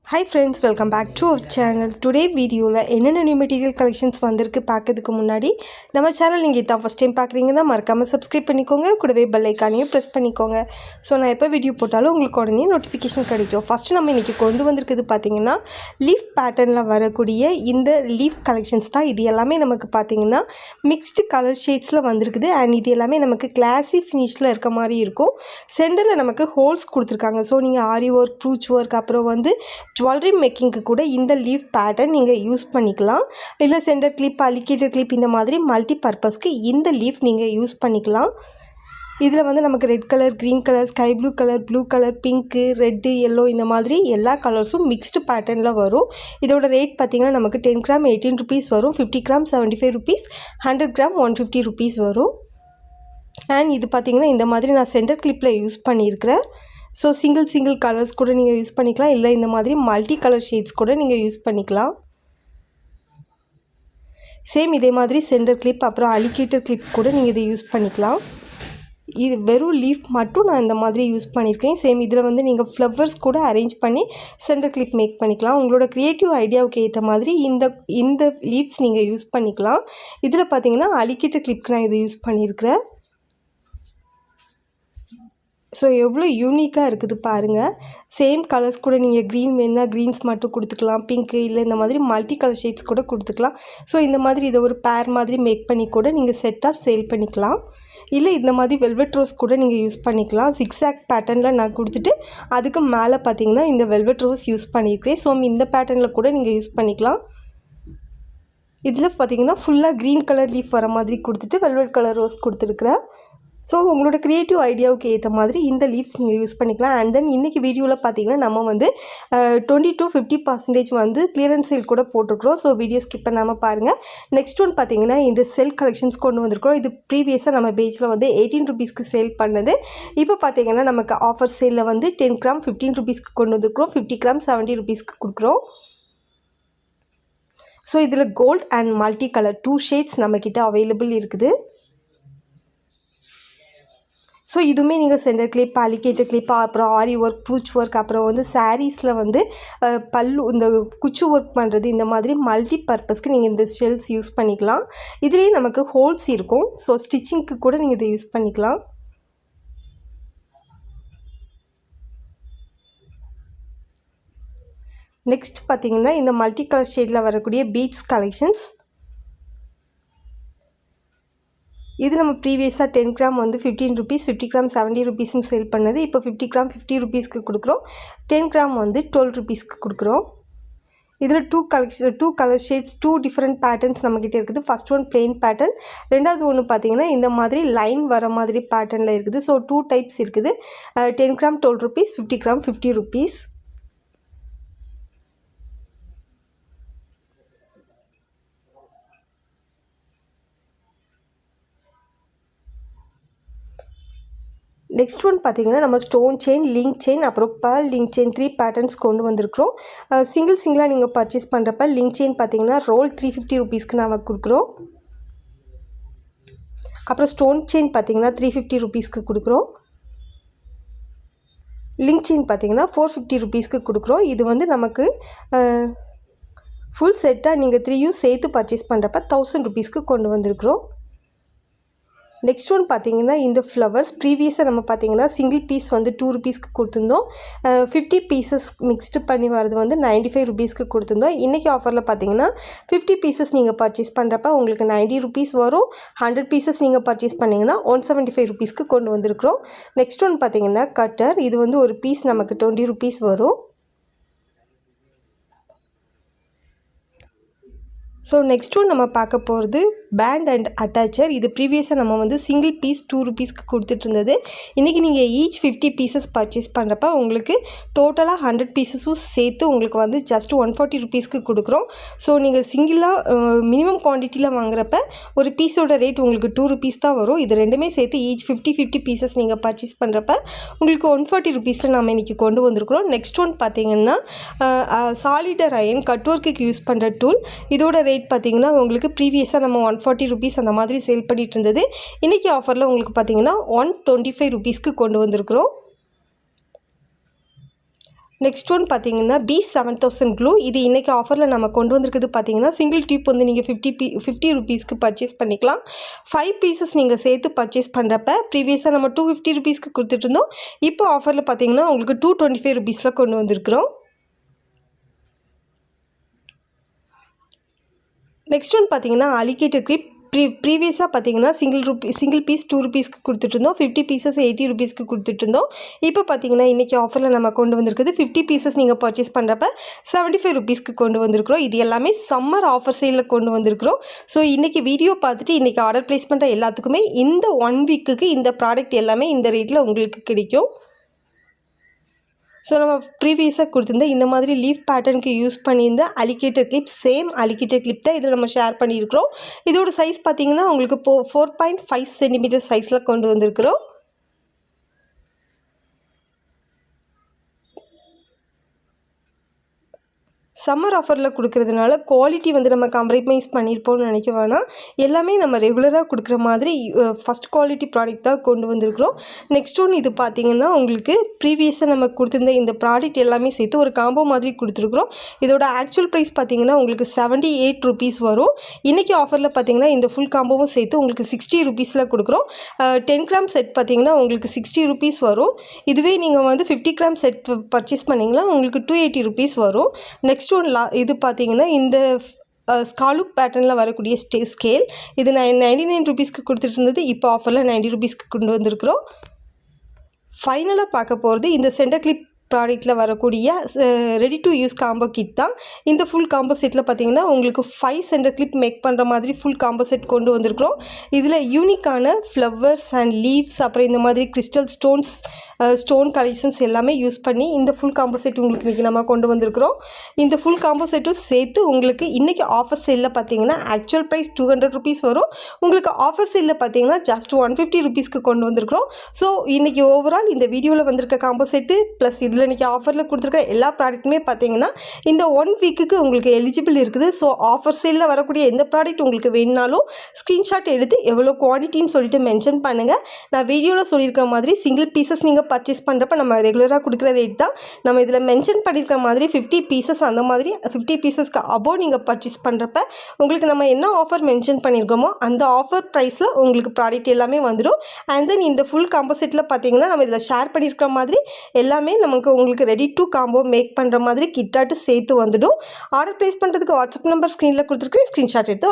Hi friends, welcome back to our channel. Today video la enna new material collections vandirukku paakadhukku munnadi nama channel neenga idha first time paakreenga marakama subscribe pannikonga kudave bell icon press pannikonga so na eppa video potalum ungalku odane notification kadaikum. First nama iniki kondu vandirukku pathina leaf pattern la varakudiya inda leaf collections da idu ellame namakku pathina mixed color shades la vandirukku and idu ellame namakku classy finish la irukka mari irukum. Center la namakku holes kuduthirukanga so neenga ari work brooch work appo vandu jewelry making கூட இந்த leaf pattern நீங்க use பண்ணிக்கலாம். இல்ல center clip alligator clip இந்த மாதிரி multi பர்பஸ்க்கு இந்த leaf நீங்க யூஸ் பண்ணிக்கலாம். இதுல வந்து நமக்கு red colour, green colour, sky blue colour, blue colour, pink, red, yellow இந்த மாதிரி எல்லா கலர்ஸும் mixed patternல வரும். இதோட ரேட் பாத்தீங்கன்னா நமக்கு 10 கிராம் 18 rupees வரும், 50 கிராம் 75 rupees, 100 கிராம் 150 rupees வரும். and இது பாத்தீங்கன்னா இந்த மாதிரி நான் center clipல யூஸ் பண்ணியிருக்கேன். ஸோ சிங்கிள் கலர்ஸ் கூட நீங்கள் யூஸ் பண்ணிக்கலாம், இல்லை இந்த மாதிரி மல்டி கலர் ஷேட்ஸ் கூட நீங்கள் யூஸ் பண்ணிக்கலாம். சேம் இதே மாதிரி சென்டர் கிளிப் அப்புறம் அலிகேட்டர் கிளிப் கூட நீங்கள் இதை யூஸ் பண்ணிக்கலாம். இது வெறும் லீஃப் மட்டும் நான் இந்த மாதிரி யூஸ் பண்ணியிருக்கேன். சேம் இதில் வந்து நீங்கள் ஃப்ளவர்ஸ் கூட அரேஞ்ச் பண்ணி சென்டர் கிளிப் மேக் பண்ணிக்கலாம். உங்களோட க்ரியேட்டிவ் ஐடியாவுக்கு ஏற்ற மாதிரி இந்த லீவ்ஸ் நீங்கள் யூஸ் பண்ணிக்கலாம். இதில் பார்த்தீங்கன்னா அலிகேட்டர் கிளிப்க்கு நான் இதை யூஸ் பண்ணியிருக்கிறேன். ஸோ எவ்வளோ யூனிக்காக இருக்குது பாருங்கள். சேம் கலர்ஸ் கூட நீங்கள் க்ரீன் வேணுன்னா க்ரீன்ஸ் மட்டும் கொடுத்துக்கலாம், பிங்க்கு இல்லை இந்த மாதிரி மல்டி கலர் ஷேட்ஸ் கூட கொடுத்துக்கலாம். ஸோ இந்த மாதிரி இதை ஒரு பேர் மாதிரி மேக் பண்ணி கூட நீங்கள் செட்டாக சேல் பண்ணிக்கலாம். இல்லை இந்த மாதிரி வெல்வெட் ரோஸ் கூட நீங்கள் யூஸ் பண்ணிக்கலாம். ஜிக்ஸாக் பேட்டர்னில் நான் கொடுத்துட்டு அதுக்கு மேலே பார்த்தீங்கன்னா இந்த வெல்வெட் ரோஸ் யூஸ் பண்ணியிருக்கேன். ஸோ இந்த பேட்டர்னில் கூட நீங்கள் யூஸ் பண்ணிக்கலாம். இதில் பார்த்தீங்கன்னா ஃபுல்லாக க்ரீன் கலர் லீஃப் வர மாதிரி கொடுத்துட்டு வெல்வெட் கலர் ரோஸ் கொடுத்துருக்குறேன். ஸோ உங்களோட க்ரியேட்டிவ் ஐடியாவுக்கு ஏற்ற மாதிரி இந்த லீவ்ஸ் நீங்கள் யூஸ் பண்ணிக்கலாம். அண்ட் தென் இன்றைக்கி வீடியோவில் பார்த்தீங்கன்னா நம்ம வந்து 20 to 50% வந்து கிளியரன்ஸ் சேல் கூட போட்டிருக்கிறோம். ஸோ வீடியோ ஸ்கிப் பண்ணாமல் பாருங்கள். நெக்ஸ்ட் ஒன் பார்த்தீங்கன்னா இந்த செல் கலெக்ஷன்ஸ் கொண்டு வந்திருக்கிறோம். இது ப்ரீவியஸாக நம்ம பேஜில் வந்து 18 rupeesக்கு சேல் பண்ணது. இப்போ பார்த்தீங்கன்னா நமக்கு ஆஃபர் சேலில் வந்து 10 கிராம் 15 rupeesக்கு கொண்டு வந்திருக்கிறோம், 50 கிராம் 70 rupeesக்கு கொடுக்குறோம். ஸோ இதில் gold and multi colour 2 shades நம்மக்கிட்ட அவைலபிள் இருக்குது. ஸோ இதுவுமே நீங்கள் சென்டர் கிளிப், அலிகேட்டர் கிளிப், அப்புறம் ஆரி ஒர்க், ப்ரூச் ஒர்க், அப்புறம் வந்து சாரீஸில் வந்து பல்லு இந்த குச்சு ஒர்க் பண்ணுறது இந்த மாதிரி மல்டி பர்பஸ்க்கு நீங்கள் இந்த ஷெல்ஸ் யூஸ் பண்ணிக்கலாம். இதுலேயே நமக்கு ஹோல்ஸ் இருக்கும். ஸோ ஸ்டிச்சிங்க்கு கூட நீங்கள் இதை யூஸ் பண்ணிக்கலாம். நெக்ஸ்ட் பார்த்தீங்கன்னா இந்த மல்டி கலர் ஷேடில் வரக்கூடிய பீட்ஸ் கலெக்ஷன்ஸ். இது நம்ம ப்ரீவியஸாக 10 கிராம் வந்து 15 rupees, 50 கிராம் 70 rupeesன்னு சேல் பண்ணது. இப்போ 50 கிராம் 50 rupeesக்கு கொடுக்குறோம், 10 கிராம் வந்து 12 rupeesக்கு கொடுக்குறோம். இதில் 2 கலர் ஷேட்ஸ், 2 டிஃப்ரெண்ட் பேட்டர்ன்ஸ் நம்மக்கிட்ட இருக்குது. ஃபர்ஸ்ட் ஒன் பிளெயின் பேட்டர்ன், ரெண்டாவது ஒன்று பார்த்தீங்கன்னா இந்த மாதிரி லைன் வர மாதிரி பேட்டர்னில் இருக்குது. ஸோ 2 டைப்ஸ் இருக்குது. 10 gram 12 rupees, 50 gram 50 rupees. Next one பார்த்தீங்கன்னா நம்ம ஸ்டோன் செயின், லிங்க் செயின், அப்புறம் பேர்ல் லிங்க் செயின் 3 பேட்டர்ன்ஸ் கொண்டு வந்திருக்கிறோம். சிங்கிளாக நீங்கள் பர்ச்சேஸ் பண்ணுறப்ப லிங்க் செயின் பார்த்தீங்கன்னா ரோல் 350 rupeesக்கு நம்ம கொடுக்குறோம். அப்புறம் ஸ்டோன் செயின் பார்த்தீங்கன்னா 350 rupeesக்கு கொடுக்குறோம். லிங்க் செயின் பார்த்தீங்கன்னா 450 rupeesக்கு கொடுக்குறோம். இது வந்து நமக்கு ஃபுல் செட்டாக நீங்கள் 3யும் சேர்த்து பர்ச்சேஸ் பண்ணுறப்ப 1000 rupeesக்கு கொண்டு வந்திருக்கிறோம். நெக்ஸ்ட் ஒன் பார்த்தீங்கன்னா இந்த ஃப்ளவர்ஸ் ப்ரீவியஸாக நம்ம பார்த்தீங்கன்னா சிங்கிள் பீஸ் வந்து 2 rupeesக்கு கொடுத்துருந்தோம். 50 பீசஸ் மிக்ஸ்டு பண்ணி வரது வந்து 95 rupeesக்கு கொடுத்துருந்தோம். இன்றைக்கி ஆஃபரில் பார்த்தீங்கன்னா 50 பீசஸ் நீங்கள் பர்ச்சேஸ் பண்ணுறப்ப உங்களுக்கு 90 rupees வரும். 100 பீசஸ் நீங்கள் பர்ச்சேஸ் பண்ணிங்கன்னா 175 rupeesக்கு கொண்டு வந்திருக்கிறோம். நெக்ஸ்ட் ஒன் பார்த்தீங்கன்னா கட்டர். இது வந்து ஒரு பீஸ் நமக்கு 20 rupees வரும். ஸோ நெக்ஸ்ட் ஒன் நம்ம பார்க்க போகிறது பேண்ட் அண்ட் அட்டாச்சர். இது ப்ரீவியஸாக நம்ம வந்து சிங்கிள் பீஸ் 2 rupeesக்கு கொடுத்துட்டு இருந்தது. இன்றைக்கி நீங்கள் ஈச் 50 பீசஸ் பர்ச்சேஸ் பண்ணுறப்ப உங்களுக்கு டோட்டலாக 100 பீசஸும் சேர்த்து உங்களுக்கு வந்து ஜஸ்ட் 140 rupeesக்கு கொடுக்குறோம். ஸோ நீங்கள் சிங்கிளாக மினிமம் குவான்டிட்டியில் வாங்குறப்ப ஒரு பீஸோட ரேட் உங்களுக்கு 2 rupees தான் வரும். இது ரெண்டுமே சேர்த்து ஈச் 50 பீசஸ் நீங்கள் பர்ச்சேஸ் பண்ணுறப்ப உங்களுக்கு 140 rupeesல நம்ம இன்றைக்கி கொண்டு வந்திருக்கிறோம். நெக்ஸ்ட் ஒன் பார்த்தீங்கன்னா சாலிடர் அயன் கட் ஒர்க்குக்கு யூஸ் பண்ணுற டூல். இதோட ரேட் பார்த்தீங்கன்னா உங்களுக்கு ப்ரீவியஸாக நம்ம 140 rupees அந்த மாதிரி சேல் பண்ணிட்டு இருந்தது. இன்றைக்கி ஆஃபரில் உங்களுக்கு பார்த்தீங்கன்னா 125 rupeesக்கு கொண்டு வந்திருக்கிறோம். நெக்ஸ்ட் ஒன் பார்த்தீங்கன்னா B7000 க்ளூ. இது இன்றைக்கி ஆஃபரில் நம்ம கொண்டு வந்திருக்குது பார்த்தீங்கன்னா சிங்கிள் டியூப் வந்து நீங்கள் 50 ருபீஸ்க்கு பர்ச்சேஸ் பண்ணிக்கலாம். 5 பீசஸ் நீங்கள் சேர்த்து பர்ச்சேஸ் பண்ணுறப்ப ப்ரீவியஸாக நம்ம 250 ருபீஸ்க்கு கொடுத்துட்ருந்தோம். இப்போ ஆஃபரில் பார்த்தீங்கன்னா உங்களுக்கு 225 ருபீஸில் கொண்டு வந்திருக்கிறோம். நெக்ஸ்ட் ஒன் பார்த்தீங்கன்னா அலிகேட்டர் கிளிப். ப்ரீவியஸாக பார்த்தீங்கன்னா சிங்கிள் பீஸ் 2 ருபீஸ்க்கு கொடுத்துட்ருந்தோம். 50 பீசஸ் 80 ருபீஸ்க்கு கொடுத்துட்ருந்தோம். இப்போ பார்த்தீங்கன்னா இன்றைக்கி ஆஃபரில் நம்ம கொண்டு வந்திருக்குது 50 பீசஸ் நீங்கள் பர்ச்சேஸ் பண்ணுறப்ப 75 ருபீஸ்க்கு கொண்டு வந்திருக்கிறோம். இது எல்லாமே சம்மர் ஆஃபர் சேலில் கொண்டு வந்திருக்கிறோம். ஸோ இன்றைக்கி வீடியோ பார்த்துட்டு இன்றைக்கி ஆர்டர் ப்ளேஸ் பண்ணுற எல்லாத்துக்குமே இந்த 1 வீக்குக்கு இந்த ப்ராடக்ட் எல்லாமே இந்த ரேட்டில் உங்களுக்கு கிடைக்கும். ஸோ நம்ம ப்ரீவியஸாக கொடுத்துருந்த இந்த மாதிரி லீஃப் பேட்டர்னுக்கு யூஸ் பண்ணியிருந்த alligator clip, same alligator clip தான் இதில் நம்ம ஷேர் பண்ணியிருக்கிறோம். இதோட சைஸ் பார்த்திங்கன்னா உங்களுக்கு 4.5 சென்டிமீட்டர் சைஸில் கொண்டு வந்திருக்கிறோம். சம்மர் ஆஃபரில் கொடுக்குறதுனால குவாலிட்டி வந்து நம்ம காம்ப்ரமைஸ் பண்ணியிருப்போம்னு நினைக்க வேணாம். எல்லாமே நம்ம ரெகுலராக கொடுக்குற மாதிரி ஃபஸ்ட் குவாலிட்டி ப்ராடக்ட் தான் கொண்டு வந்திருக்கிறோம். நெக்ஸ்ட் ஒன் இது பார்த்திங்கன்னா உங்களுக்கு ப்ரீவியஸாக நம்ம கொடுத்துருந்த இந்த ப்ராடக்ட் எல்லாமே சேர்த்து ஒரு காம்போ மாதிரி கொடுத்துருக்குறோம். இதோட ஆக்சுவல் ப்ரைஸ் பார்த்திங்கன்னா உங்களுக்கு 78 ருபீஸ் வரும். இன்றைக்கி ஆஃபரில் பார்த்திங்கன்னா இந்த ஃபுல் காம்போவும் சேர்த்து உங்களுக்கு 60 ருபீஸில் கொடுக்குறோம். 10 கிராம் செட் பார்த்திங்கன்னா உங்களுக்கு 60 ருபீஸ் வரும். இதுவே நீங்கள் வந்து 50 கிராம் செட் பர்ச்சேஸ் பண்ணிங்கன்னா உங்களுக்கு 280 ருபீஸ் வரும். நெக்ஸ்ட் ஒன் இது பார்த்தீங்கன்னா இந்த ஸ்காலூப் பேட்டர்னில் வரக்கூடிய ஸ்கேல் இது 99 ருபீஸ்க்கு கொடுத்துட்டு இருந்தது. இப்போ ஆஃபரில் 90 ருபீஸ்க்கு கொண்டு வந்திருக்கிறோம். ஃபைனலாக பார்க்க போகிறது இந்த சென்டர் கிளிப் ப்ராடக்ட்டில் வரக்கூடிய ready to use combo kit தான். இந்த ஃபுல் காம்போ செட்டில் பார்த்தீங்கன்னா உங்களுக்கு 5 சென்டர் கிளிப் மேக் பண்ணுற மாதிரி ஃபுல் காம்போ செட் கொண்டு வந்திருக்கிறோம். இதில் யூனிக்கான ஃப்ளவர்ஸ் அண்ட் லீவ்ஸ் அப்புறம் இந்த மாதிரி கிறிஸ்டல் ஸ்டோன் கலெக்ஷன்ஸ் எல்லாமே யூஸ் பண்ணி இந்த ஃபுல் காம்போ செட் உங்களுக்கு இன்றைக்கி நம்ம கொண்டு வந்திருக்கிறோம். இந்த ஃபுல் காம்போ செட்டும் சேர்த்து உங்களுக்கு இன்றைக்கி ஆஃபர் சேலில் பார்த்தீங்கன்னா ஆக்சுவல் ப்ரைஸ் 200 ருபீஸ் வரும். உங்களுக்கு ஆஃபர் சேலில் பார்த்தீங்கன்னா ஜஸ்ட் 150 ருபீஸ்க்கு கொண்டு வந்திருக்கிறோம். ஸோ இன்றைக்கி ஓவரால் இந்த வீடியோவில் வந்திருக்க காம்போ செட்டு ப்ளஸ் இதில் இன்றைக்கி ஆஃபரில் கொடுத்துருக்க எல்லா ப்ராடக்ட்டுமே பார்த்தீங்கன்னா இந்த 1 வீக்குக்கு உங்களுக்கு எலிஜிபிள் இருக்குது. ஸோ ஆஃபர் சேலில் வரக்கூடிய எந்த ப்ராடக்ட் உங்களுக்கு வேணுனாலும் ஸ்க்ரீன்ஷாட் எடுத்து எவ்வளோ குவான்டிட்டின்னு சொல்லிட்டு மென்ஷன் பண்ணுங்கள். நான் வீடியோவில் சொல்லியிருக்கிற மாதிரி சிங்கிள் பீசஸ் நீங்கள் பர்ச்சேஸ் பண்ணுறப்ப நம்ம ரெகுலராக கொடுக்குற ரேட் தான் நம்ம இதில் மென்ஷன் பண்ணியிருக்கிற மாதிரி 50 பீசஸ் அந்த மாதிரி 50 பீசஸ்க்கு அபோவ் நீங்கள் பர்ச்சேஸ் பண்ணுறப்ப உங்களுக்கு நம்ம என்ன ஆஃபர் மென்ஷன் பண்ணியிருக்கோமோ அந்த ஆஃபர் ப்ரைஸில் உங்களுக்கு ப்ராடக்ட் எல்லாமே வந்துடும். அண்ட் தென் இந்த ஃபுல் காம்போசெட்டில் பார்த்தீங்கன்னா நம்ம இதில் ஷேர் பண்ணியிருக்கிற மாதிரி எல்லாமே நமக்கு உங்களுக்கு ரெடி டு காம்போ மேக் பண்ணுற மாதிரி கிட்டாட்டு சேர்த்து வந்துடும். ஆர்டர் ப்ளேஸ் பண்ணுறதுக்கு வாட்ஸ்அப் நம்பர் ஸ்க்ரீனில் கொடுத்துருக்கேன். ஸ்க்ரீன்ஷாட் எடுத்து